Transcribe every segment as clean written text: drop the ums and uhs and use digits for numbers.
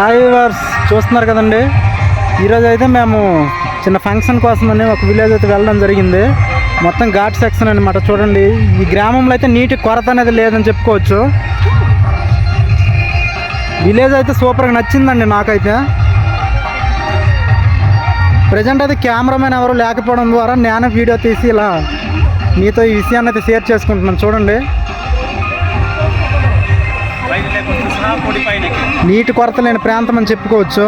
Hi viewers, చూస్తున్నారు కదండి. ఈరోజు అయితే మేము చిన్న ఫంక్షన్ కోసమని ఒక విలేజ్ అయితే వెళ్ళడం జరిగింది. మొత్తం ఘాట్ సెక్షన్ అనమాట. చూడండి, ఈ గ్రామంలో అయితే నీటి కొరత అనేది లేదని చెప్పుకోవచ్చు. విలేజ్ అయితే సూపర్గా నచ్చిందండి నాకైతే. ప్రజెంట్ అయితే కెమెరామెన్ ఎవరు లేకపోవడం ద్వారా నేను వీడియో తీసి ఇలా మీతో ఈ విషయాన్ని అయితే షేర్ చేసుకుంటున్నాను. చూడండి, నీటి కొరత లేని ప్రాంతం అని చెప్పుకోవచ్చు.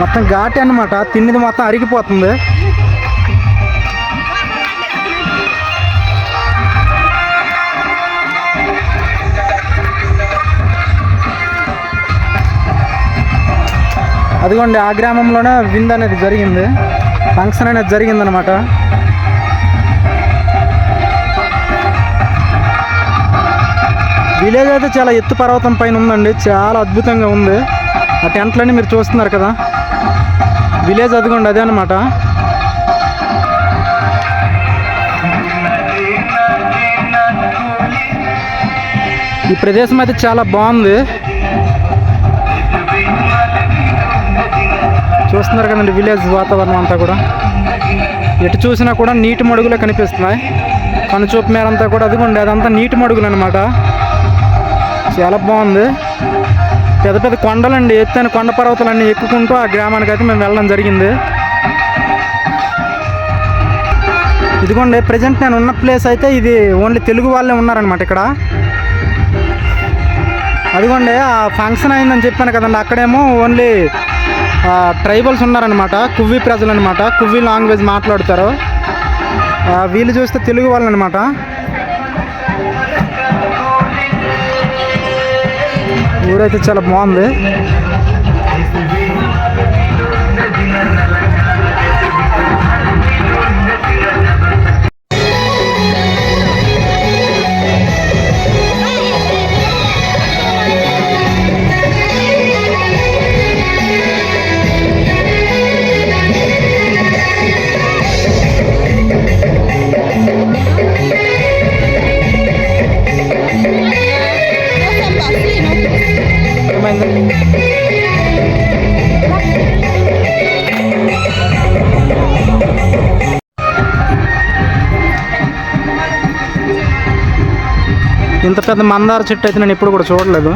మొత్తం ఘాటి అన్నమాట. తిన్నది మొత్తం అరిగిపోతుంది. అదిగోండి, ఆ గ్రామంలోనే విందు అనేది జరిగింది, ఫంక్షన్ అనేది జరిగిందనమాట. విలేజ్ అయితే చాలా ఎత్తు పర్వతం పైన ఉందండి. చాలా అద్భుతంగా ఉంది. ఆ టెంట్లన్నీ మీరు చూస్తున్నారు కదా. విలేజ్ అదిగోండి, అదే అనమాట. ఈ ప్రదేశం అయితే చాలా బాగుంది. చూస్తున్నారు కదండి విలేజ్ వాతావరణం అంతా కూడా. ఎటు చూసినా కూడా నీటి మడుగులే కనిపిస్తున్నాయి. కనుచూపు మేరంతా కూడా అదిగోండి, అదంతా నీటి మడుగులు అనమాట. చాలా బాగుంది. పెద్ద పెద్ద కొండలండి, ఎత్తైన కొండ పర్వతాలన్నీ ఎక్కుకుంటూ ఆ గ్రామానికి అయితే మేము వెళ్ళడం జరిగింది. ఇదిగోండి, ప్రజెంట్ నేను ఉన్న ప్లేస్ అయితే ఇది ఓన్లీ తెలుగు వాళ్ళే ఉన్నారనమాట ఇక్కడ. అదిగోండి, ఆ ఫంక్షన్ అయిందని చెప్పాను కదండి, అక్కడేమో ఓన్లీ ట్రైబల్స్ ఉన్నారనమాట. కువ్వి ప్రజలు అనమాట. కువ్వి లాంగ్వేజ్ మాట్లాడతారు. వీళ్ళు చూస్తే తెలుగు వాళ్ళు అనమాట. ఊరైతే చాలా బాగుంది. ఇంత పెద్ద మందార చెట్టు అయితే నేను ఎప్పుడు కూడా చూడలేదు.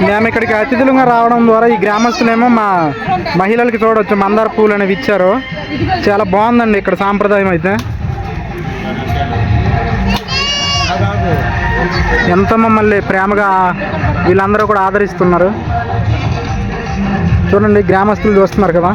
మేము ఇక్కడికి అతిథులుగా రావడం ద్వారా ఈ గ్రామస్తులేమో మా మహిళలకి చూడవచ్చు మందార పూలు అనేవి ఇచ్చారు. చాలా బాగుందండి ఇక్కడ సాంప్రదాయం అయితే. ఎంతో మమ్మల్ని ప్రేమగా వీళ్ళందరూ కూడా ఆదరిస్తున్నారు. చూడండి, గ్రామస్తులు చూస్తున్నారు కదా.